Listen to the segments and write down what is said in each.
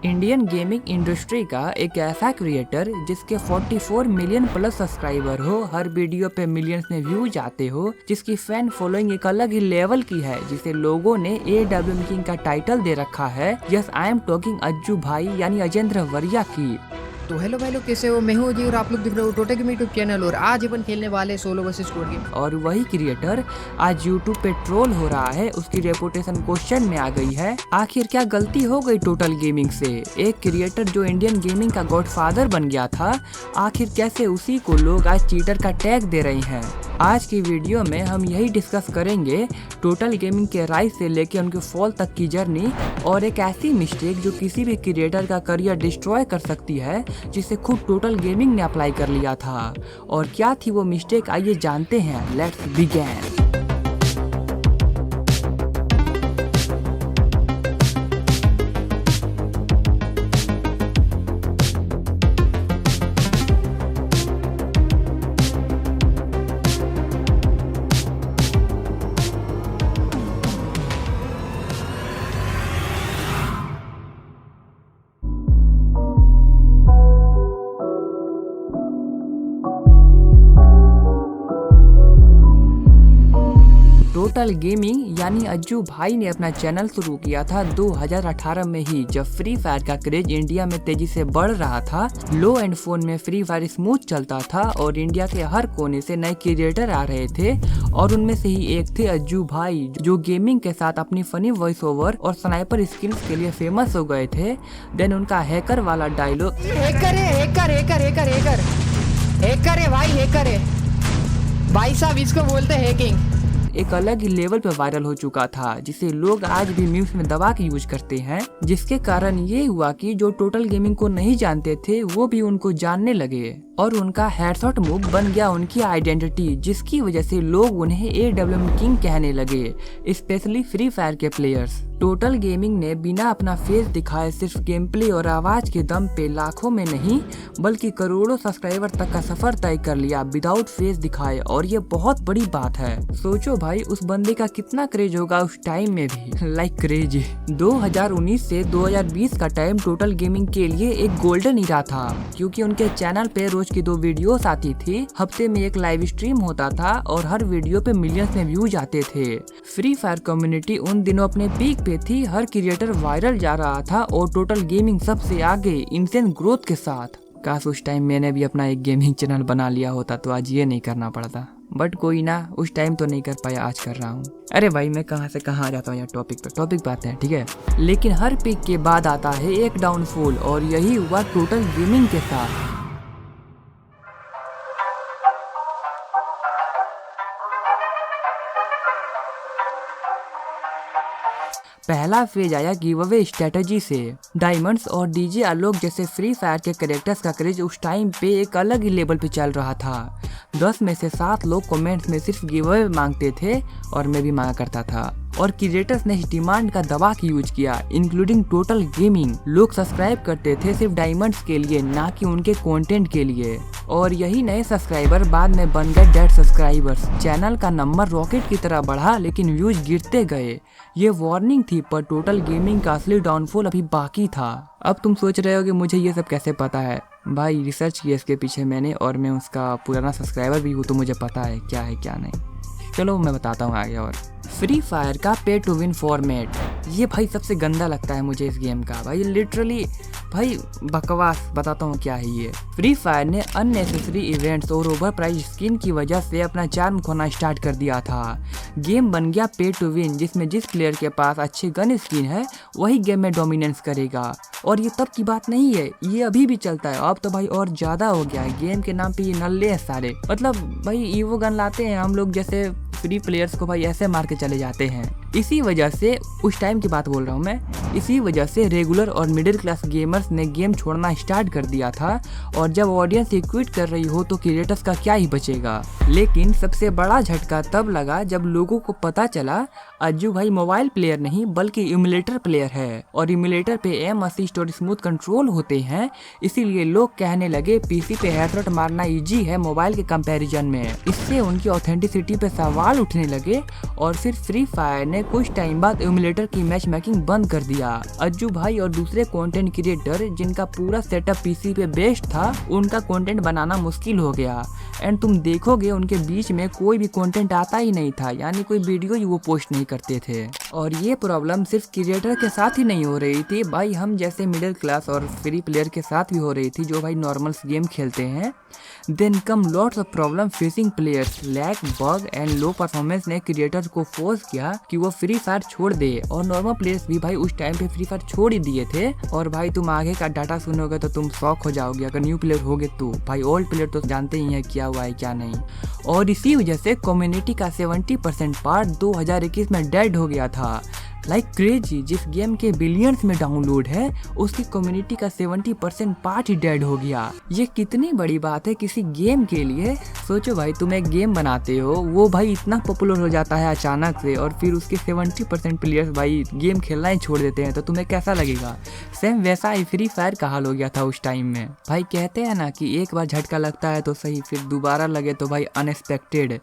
Indian gaming industry का एक ऐसा क्रिएटर जिसके 44 मिलियन प्लस सब्सक्राइबर हो, हर वीडियो पे मिलियंस में व्यूज आते हो, जिसकी फैन फॉलोइंग एक अलग ही लेवल की है, जिसे लोगों ने AWM किंग का टाइटल दे रखा है। Yes, I am talking Ajju भाई यानी अजेंद्र वरिया की। तो हेलो भाई लोग, कैसे हो? मैं हूं जी और आप लोग देख रहे हो टोटे गेम यूट्यूब चैनल। और आज अपन खेलने वाले सोलो वर्सेस स्क्वाड गेम। और वही क्रिएटर आज यूट्यूब पे ट्रोल हो रहा है, उसकी रेपुटेशन क्वेश्चन में आ गई है। आखिर क्या गलती हो गई टोटल गेमिंग से? एक क्रिएटर जो इंडियन गेमिंग का गॉडफादर बन गया था, आखिर कैसे उसी को लोग आज चीटर का टैग दे रहे हैं। आज की वीडियो में हम यही डिस्कस करेंगे, टोटल गेमिंग के राइज से लेके उनके फॉल तक की जर्नी, और एक ऐसी मिस्टेक जो किसी भी क्रिएटर का करियर डिस्ट्रॉय कर सकती है, जिसे खुद टोटल गेमिंग ने अप्लाई कर लिया था। और क्या थी वो मिस्टेक, आइए जानते हैं। Let's begin. टोटल गेमिंग यानी अज्जू भाई ने अपना चैनल शुरू किया था 2018 में ही, जब फ्री फायर का क्रेज इंडिया में तेजी से बढ़ रहा था। लो एंड फोन में फ्री फायर स्मूथ चलता था और इंडिया के हर कोने से नए क्रिएटर आ रहे थे, और उनमें से ही एक थे अज्जू भाई, जो गेमिंग के साथ अपनी फनी वॉइस ओवर और स्नाइपर स्किल्स के लिए फेमस हो गए थे। देन उनका हैकर वाला डायलॉग, हैकर है, hacker hacker hacker hacker hacker है भाई, हैकर है भाई साहब, इसको बोलते हैं हैकिंग, एक अलग ही लेवल पे वायरल हो चुका था, जिसे लोग आज भी मीम्स में दबा के यूज करते हैं। जिसके कारण ये हुआ कि जो टोटल गेमिंग को नहीं जानते थे वो भी उनको जानने लगे, और उनका हेडशॉट मूव बन गया उनकी आइडेंटिटी, जिसकी वजह से लोग उन्हें AWM किंग कहने लगे, स्पेशली फ्री फायर के प्लेयर्स। टोटल गेमिंग ने बिना अपना फेस दिखाए सिर्फ गेम प्ले और आवाज के दम पे लाखों में नहीं बल्कि करोड़ों सब्सक्राइबर तक का सफर तय कर लिया विदाउट फेस दिखाए, और ये बहुत बड़ी बात है। सोचो भाई, उस बंदे का कितना क्रेज होगा उस टाइम में भी, लाइक क्रेज। 2019 से 2020 का टाइम टोटल गेमिंग के लिए एक गोल्डन ईरा था, क्योंकि उनके चैनल पे रोज की 2 वीडियोस आती थी, हफ्ते में एक लाइव स्ट्रीम होता था, और हर वीडियो पे मिलियंस में व्यूज आते थे। फ्री फायर कम्युनिटी उन दिनों अपने पीक पे थी, हर क्रिएटर वायरल जा रहा था, और टोटल गेमिंग सबसे आगे इंसेंस ग्रोथ के साथ। काश उस टाइम मैंने भी अपना एक गेमिंग चैनल बना लिया होता तो आज ये नहीं करना पड़ता, बट कोई ना, उस टाइम तो नहीं कर पाया, आज कर रहा हूँ। अरे भाई, मैं कहाँ से कहाँ आ जाता हूँ यार, टॉपिक पे आते हैं, ठीक है। लेकिन हर पीक के बाद आता है एक डाउनफॉल, और यही हुआ टोटल गेमिंग के साथ। पहला फेज आया गिव अवे स्ट्रेटजी से। डायमंड्स और डीजे आलोक जैसे फ्री फायर के कैरेक्टर्स का क्रेज उस टाइम पे एक अलग ही लेवल पे चल रहा था। 10 में से 7 लोग कमेंट्स में सिर्फ गिव अवे मांगते थे, और मैं भी मांगा करता था, और क्रिएटर्स ने इस डिमांड का दबा के यूज किया, इंक्लूडिंग टोटल गेमिंग। लोग सब्सक्राइब करते थे सिर्फ डायमंड्स के लिए, ना कि उनके कंटेंट के लिए, और यही नए सब्सक्राइबर बाद में बन गए डेड सब्सक्राइबर्स। चैनल का नंबर रॉकेट की तरह बढ़ा, लेकिन व्यूज गिरते गए। ये वार्निंग थी, पर टोटल गेमिंग का असली डाउनफॉल अभी बाकी था। अब तुम सोच रहे हो कि मुझे ये सब कैसे पता है? भाई, रिसर्च किया इसके पीछे मैंने, और मैं उसका पुराना सब्सक्राइबर भी हूँ, तो मुझे पता है क्या है क्या नहीं। चलो मैं बताता हूँ आगे। और फ्री फायर का पे टू विन फॉर्मेट, ये भाई सबसे गंदा लगता है मुझे इस गेम का। भाई लिटरली भाई बकवास, बताता हूँ क्या है ये। फ्री फायर ने अननेसेसरी इवेंट्स और ओवर प्राइस स्किन की वजह से अपना चार्म खोना स्टार्ट कर दिया था। गेम बन गया पे टू विन, जिसमें जिस प्लेयर के पास अच्छी गन स्किन है वही गेम में डोमिनेंस करेगा। और ये तब की बात नहीं है, ये अभी भी चलता है। अब तो भाई और ज्यादा हो गया है, गेम के नाम पे ये नल्ले हैं सारे। मतलब भाई ईवो गन लाते हैं, हम लोग जैसे फ्री प्लेयर्स को भाई ऐसे मार के चले जाते हैं। इसी वजह से, उस टाइम की बात बोल रहा हूँ मैं, इसी वजह से रेगुलर और मिडिल क्लास गेमर्स ने गेम छोड़ना स्टार्ट कर दिया था। और जब ऑडियंस क्विट कर रही हो तो क्रिएटर्स का क्या ही बचेगा। लेकिन सबसे बड़ा झटका तब लगा जब लोगों को पता चला अज्जू भाई मोबाइल प्लेयर नहीं बल्कि इमुलेटर प्लेयर है, और इमुलेटर पे एम असिस्ट और स्मूथ कंट्रोल होते हैं। इसीलिए लोग कहने लगे पीसी पे हेडशॉट मारना इजी है मोबाइल के कंपैरिजन में। इससे उनकी ऑथेंटिसिटी पे सवाल उठने लगे, और फिर फ्री फायर ने ने कुछ टाइम बाद एमुलेटर की मैच मेकिंग बंद कर दिया। अज्जू भाई और दूसरे कंटेंट क्रिएटर जिनका पूरा सेटअप पीसी पे बेस्ड था, उनका कंटेंट बनाना मुश्किल हो गया। एंड तुम देखोगे उनके बीच में कोई भी कंटेंट आता ही नहीं था, यानी कोई वीडियो ही वो पोस्ट नहीं करते थे। और ये प्रॉब्लम सिर्फ क्रिएटर के साथ ही नहीं हो रही थी भाई, हम जैसे मिडिल क्लास और फ्री प्लेयर के साथ भी हो रही थी जो भाई नॉर्मल गेम खेलते हैं। Then come lots of problem facing players, lag, bug and low performance ने क्रिएटर को फोर्स किया कि वो फ्री फायर छोड़ दे। और नॉर्मल प्लेयर्स भी भाई उस टाइम पे फ्री फायर छोड़ ही दिए थे। और भाई तुम आगे का डाटा सुनोगे तो तुम शॉक हो जाओगे अगर न्यू प्लेयर होगे तो। भाई ओल्ड प्लेयर तो जानते ही हैं क्या हुआ है क्या नहीं। और इसी वजह से कम्युनिटी का 70% पार्ट 2021 में डेड हो गया था। लाइक क्रेजी, जिस गेम के बिलियंस में डाउनलोड है उसकी कम्युनिटी का 70% पार्ट ही डेड हो गया। ये कितनी बड़ी बात है किसी गेम के लिए। सोचो भाई तुम एक गेम बनाते हो, वो भाई इतना पॉपुलर हो जाता है अचानक से और फिर उसके 70% प्लेयर्स भाई गेम खेलना ही छोड़ देते हैं, तो तुम्हें कैसा लगेगा। सेम वैसा ही फ्री फायर का हाल हो गया था उस टाइम में। भाई कहते हैं ना कि एक बार झटका लगता है तो सही, फिर दोबारा लगे तो भाई अनएक्सपेक्टेड।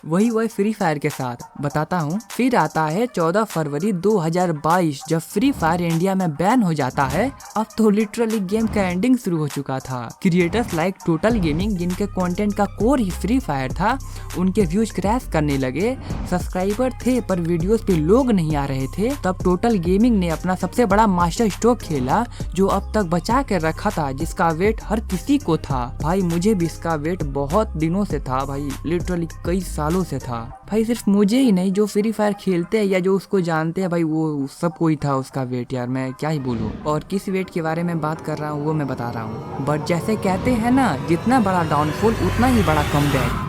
वही फ्री फायर के साथ बताता हूँ। फिर आता है 14 फरवरी 2022 जब फ्री फायर इंडिया में बैन हो जाता है। अब तो लिटरली गेम का एंडिंग शुरू हो चुका था। क्रिएटर्स लाइक टोटल गेमिंग, जिनके कंटेंट का कोर ही फ्री फायर था, उनके व्यूज क्रैश करने लगे। सब्सक्राइबर थे पर वीडियोस पे लोग नहीं आ रहे थे। तब टोटल गेमिंग ने अपना सबसे बड़ा मास्टर स्ट्रोक खेला जो अब तक बचा कर रखा था, जिसका वेट हर किसी को था। भाई मुझे भी इसका वेट बहुत दिनों से था भाई, लिटरली कई सालों से था भाई। सिर्फ मुझे ही नहीं, जो फ्री फायर खेलते हैं या जो उसको जानते हैं भाई, वो सब कोई था उसका वेट। यार मैं क्या ही बोलूं। और किस वेट के बारे में बात कर रहा हूँ वो मैं बता रहा हूँ। बट जैसे कहते हैं ना, जितना बड़ा डाउनफॉल उतना ही बड़ा कमबैक।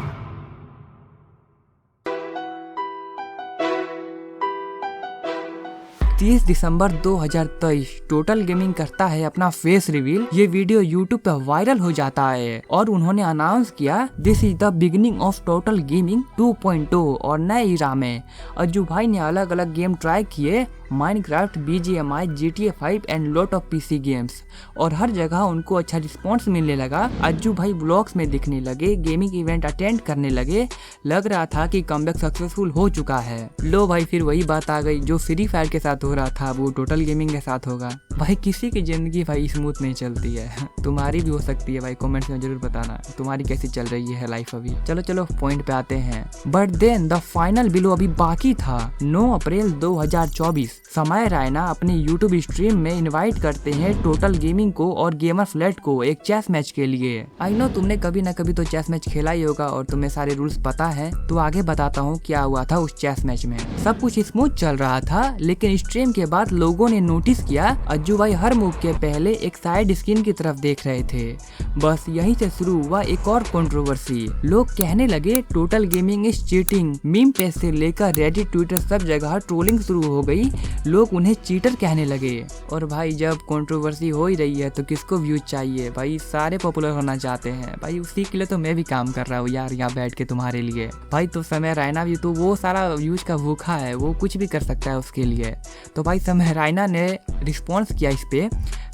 30 दिसंबर 2023 टोटल गेमिंग करता है अपना फेस रिवील। ये वीडियो यूट्यूब पे वायरल हो जाता है और उन्होंने अनाउंस किया this is the beginning of total gaming 2.0। और नए इरा में अज्जू भाई ने अलग अलग गेम ट्राई किए, Minecraft, BGMI, GTA 5 and lot of PC games. और हर जगह उनको अच्छा रिस्पॉन्स मिलने लगा। अज्जू भाई ब्लॉग्स में दिखने लगे, गेमिंग इवेंट अटेंड करने लगे। लग रहा था कि कमबैक सक्सेसफुल हो चुका है। लो भाई फिर वही बात आ गई जो फ्री फायर के साथ हो रहा था वो टोटल गेमिंग के साथ होगा। भाई किसी की जिंदगी भाई स्मूथ नहीं चलती है, तुम्हारी भी हो सकती है भाई। कमेंट्स में जरूर बताना तुम्हारी कैसी चल रही है लाइफ अभी। चलो पॉइंट पे आते हैं। But then the final below अभी बाकी था। 9 अप्रैल 2024 समय रायना अपने यूट्यूब स्ट्रीम में इनवाइट करते हैं टोटल गेमिंग को और गेमर फ्लैट को एक चेस मैच के लिए। आई नो तुमने कभी ना कभी तो चेस मैच खेला ही होगा और तुम्हें सारे रूल्स पता है, तो आगे बताता हूँ क्या हुआ था उस चेस मैच में। सब कुछ स्मूथ चल रहा था, लेकिन स्ट्रीम के बाद लोगों ने नोटिस किया अज्जू भाई हर मूव के पहले एक साइड स्क्रीन की तरफ देख रहे थे। बस यहीं से शुरू हुआ एक और कंट्रोवर्सी। लोग कहने लगे total gaming is cheating. Meme page से लेकर रेडिट, ट्विटर सब जगह ट्रोलिंग शुरू हो गई। लोग उन्हें चीटर कहने लगे। और भाई जब कंट्रोवर्सी हो ही रही है तो किसको व्यूज चाहिए भाई, सारे पॉपुलर होना चाहते हैं भाई। उसी के लिए तो मैं भी काम कर रहा हूँ यार यहाँ बैठ के तुम्हारे लिए भाई। तो समय रायना भी तो वो सारा व्यूज का भूखा है, वो कुछ भी कर सकता है उसके लिए। तो भाई समय रायना ने रिस्पॉन्स किया इस पे।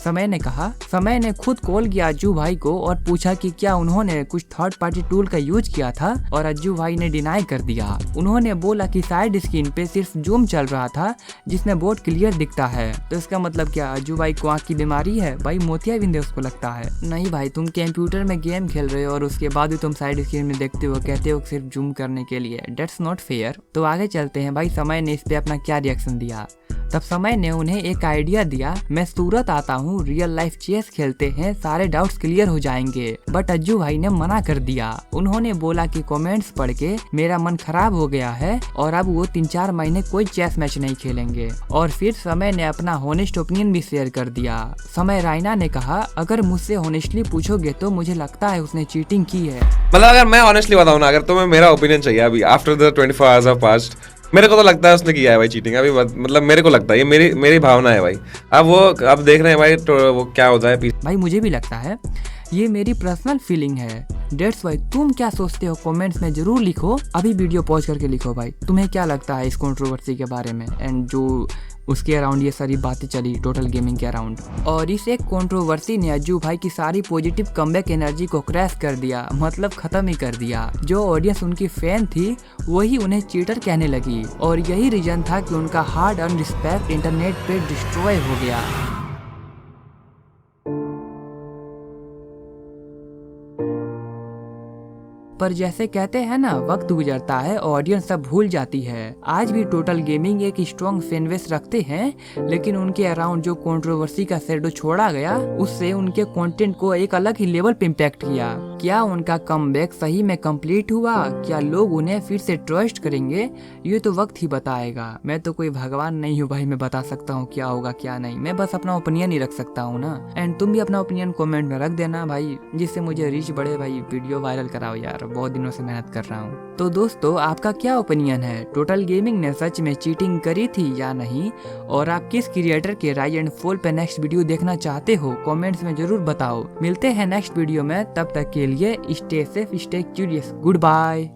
समय ने कहा, समय ने खुद कॉल किया अज्जू भाई को और पूछा कि क्या उन्होंने कुछ थर्ड पार्टी टूल का यूज किया था, और अज्जू भाई ने डिनाई कर दिया। उन्होंने बोला कि साइड स्क्रीन पे सिर्फ जूम चल रहा था जिसमें बोर्ड क्लियर दिखता है। तो इसका मतलब क्या अज्जू भाई को आँख की बीमारी है भाई, मोतिया बिंदे उसको लगता है। नहीं भाई तुम कंप्यूटर में गेम खेल रहे हो और उसके बाद भी तुम साइड स्क्रीन में देखते हो, कहते हो सिर्फ जूम करने के लिए। That's not fair. तो आगे चलते हैं भाई, समय ने इस पे अपना क्या रिएक्शन दिया। तब समय ने उन्हें एक आइडिया दिया, मैं सूरत आता हूँ, रियल लाइफ चेस खेलते हैं, सारे डाउट्स क्लियर हो जाएंगे। बट अज्जू भाई ने मना कर दिया। उन्होंने बोला कि कमेंट्स पढ़ के मेरा मन खराब हो गया है और अब वो 3-4 महीने कोई चेस मैच नहीं खेलेंगे। और फिर समय ने अपना होनेस्ट ओपिनियन भी शेयर कर दिया। समय रायना ने कहा, अगर मुझसे होनेस्टली पूछोगे तो मुझे लगता है उसने चीटिंग की है। मतलब अगर मैं ऑनेस्टली बताऊं ना, अगर तुम्हें मेरा ओपिनियन चाहिए अभी after the 24 hours of past, मेरे को तो लगता है उसने किया है भाई चीटिंग अभी। मतलब मेरे को लगता है, ये मेरी भावना है भाई। अब देख रहे हैं भाई तो वो क्या होता है। भाई मुझे भी लगता है, ये मेरी पर्सनल फीलिंग है। डेट्स वाई तुम क्या सोचते हो कमेंट्स में जरूर लिखो। अभी वीडियो पॉज करके लिखो भाई, तुम्हें क्या लगता है इस कंट्रोवर्सी के बारे में। एंड जो उसके अराउंड ये सारी बातें चली टोटल गेमिंग के अराउंड। और इस एक कंट्रोवर्सी ने अज्जू भाई की सारी पॉजिटिव कमबैक एनर्जी को क्रैश कर दिया, मतलब खत्म ही कर दिया। जो ऑडियंस उनकी फैन थी वही उन्हें चीटर कहने लगी और यही रीजन था कि उनका हार्ड अर्न रिस्पेक्ट इंटरनेट पे डिस्ट्रॉय हो गया। पर जैसे कहते हैं ना, वक्त गुजरता है ऑडियंस सब भूल जाती है। आज भी टोटल गेमिंग एक स्ट्रॉन्ग फैन बेस रखते हैं, लेकिन उनके अराउंड जो कंट्रोवर्सी का शैडो छोड़ा गया उससे उनके कंटेंट को एक अलग ही लेवल पे इम्पैक्ट किया। क्या उनका कमबैक सही में कंप्लीट हुआ? क्या लोग उन्हें फिर से ट्रस्ट करेंगे? ये तो वक्त ही बताएगा। मैं तो कोई भगवान नहीं हूँ भाई, मैं बता सकता हूँ क्या होगा क्या नहीं। मैं बस अपना ओपिनियन ही रख सकता हूँ ना। एंड तुम भी अपना ओपिनियन कमेंट में रख देना भाई, जिससे मुझे रीच बढ़े भाई। वीडियो वायरल कराओ यार, बहुत दिनों से मेहनत कर रहा हूँ। तो दोस्तों, आपका क्या ओपिनियन है? टोटल गेमिंग ने सच में चीटिंग करी थी या नहीं? और आप किस क्रिएटर के राइज एंड फॉल पे नेक्स्ट वीडियो देखना चाहते हो? कमेंट्स में जरूर बताओ। मिलते हैं नेक्स्ट वीडियो में, तब तक के लिए stay safe, stay curious, good bye.